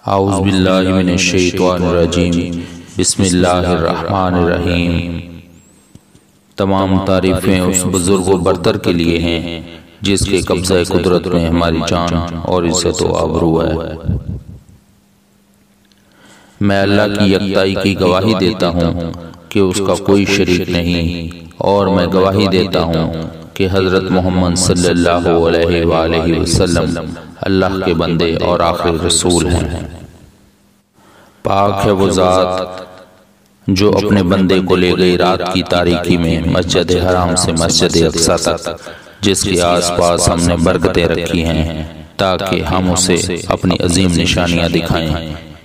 اعوذ باللہ من الشیطان الرجیم بسم اللہ الرحمن الرحیم۔ تمام تعریفیں اس بزرگ و برتر کے لیے ہیں جس کے قبضہ قدرت میں ہماری جان اور عزت و آبرو ہے۔ میں اللہ کی یکتائی کی گواہی دیتا ہوں کہ اس کا کوئی شریک نہیں، اور میں گواہی دیتا ہوں کہ حضرت محمد صلی اللہ علیہ وآلہ وسلم اللہ کے بندے اور آخری رسول ہیں۔ پاک ہے وہ ذات جو اپنے بندے کو لے گئی رات کی تاریکی میں مسجد حرام سے مسجد اقصی تک، جس کے آس پاس ہم نے برکتیں رکھی ہیں تاکہ ہم اسے اپنی عظیم نشانیاں دکھائیں۔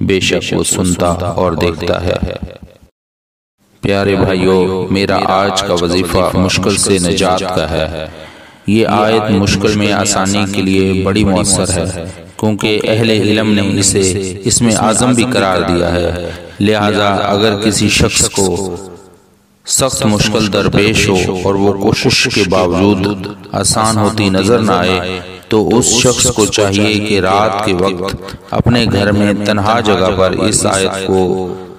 بے شک وہ سنتا اور دیکھتا ہے۔ پیارے بھائیو، میرا آج کا وظیفہ مشکل سے نجات کا ہے۔ یہ آیت مشکل میں آسانی کے لیے بڑی مؤثر ہے، کیونکہ اہل علم نے اسے اسم اعظم بھی قرار دیا ہے۔ لہذا اگر کسی شخص کو سخت مشکل درپیش ہو اور وہ کوشش کے باوجود آسان ہوتی نظر نہ آئے، تو اس شخص کو چاہیے کہ رات کے وقت اپنے گھر میں تنہا جگہ پر اس آیت کو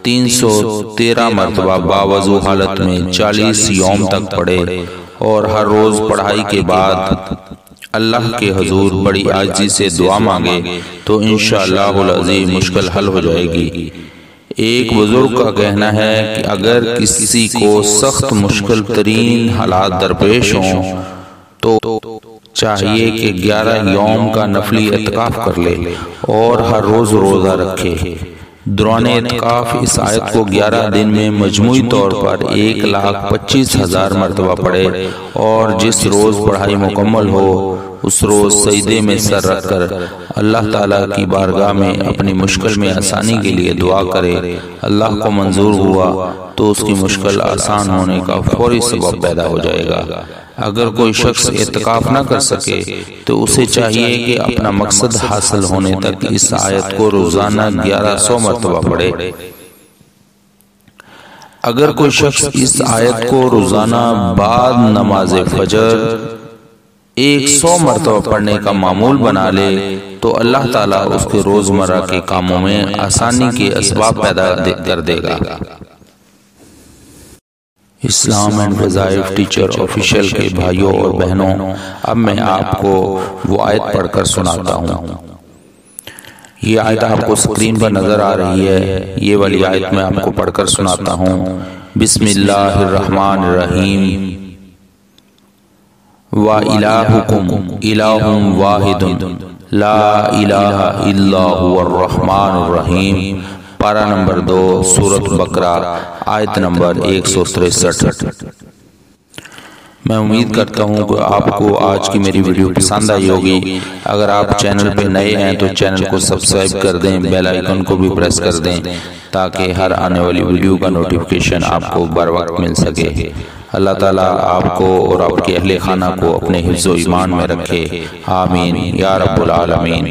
313 مرتبہ باوضو حالت میں 40 یوم تک پڑھے، اور ہر روز پڑھائی کے بعد اللہ کے حضور بڑی عاجزی سے دعا مانگے تو انشاءاللہ العظیم مشکل حل ہو جائے گی۔ ایک بزرگ کا کہنا ہے کہ اگر کسی کو سخت مشکل ترین حالات درپیش ہوں تو چاہیے کہ 11 یوم کا نفلی اعتکاف کر لے اور ہر روز روزہ رکھے۔ دوران اعتکاف اس آیت کو 11 دن میں مجموعی طور پر 1,25,000 مرتبہ پڑھے، اور جس روز پڑھائی مکمل ہو اس روز سجدے میں سر رکھ کر اللہ تعالیٰ کی بارگاہ میں اپنی مشکل میں آسانی کے لیے دعا کرے۔ اللہ کو منظور ہوا تو اس کی مشکل آسان ہونے کا فوری سبب پیدا ہو جائے گا۔ اگر کوئی شخص اعتکاف نہ کر سکے تو اسے چاہیے کہ اپنا مقصد حاصل ہونے تک اس آیت کو روزانہ 1100 مرتبہ پڑھے۔ اگر کوئی شخص اس آیت کو روزانہ بعد نماز فجر 100 مرتبہ پڑھنے کا معمول بنا لے تو اللہ تعالیٰ اس کے روزمرہ کے کاموں میں آسانی کے اسباب پیدا کر دے گا۔ اسلام اینڈ وظائف ٹیچر آفیشیل کے بھائیوں اور بہنوں، اب میں آپ کو وہ آیت پڑھ کر سناتا ہوں۔ یہ آیت آپ کو سکرین پر نظر آ رہی ہے۔ یہ والی آیت میں آپ کو پڑھ کر سناتا ہوں۔ بسم اللہ الرحمن الرحیم۔ وَإِلَٰهُكُمْ إِلَٰهٌ وَاحِدٌ لَا إِلَٰهَ إِلَّا هُوَ الرَّحْمَٰنُ الرَّحِيمُ۔ پارہ نمبر 2 سورۃ بقرہ، آیت نمبر 163۔ میں امید کرتا ہوں کہ آپ کو آج کی میری ویڈیو پسند آئی ہوگی۔ اگر آپ چینل پہ نئے ہیں تو چینل کو سبسکرائب کر دیں، بیل آئیکن کو بھی پریس کر دیں تاکہ ہر آنے والی ویڈیو کا نوٹیفیکیشن آپ کو بر وقت مل سکے۔ اللہ تعالیٰ آپ کو اور آپ کے اہل خانہ کو اپنے حفظ و ایمان میں رکھے، آمین یا رب العالمین۔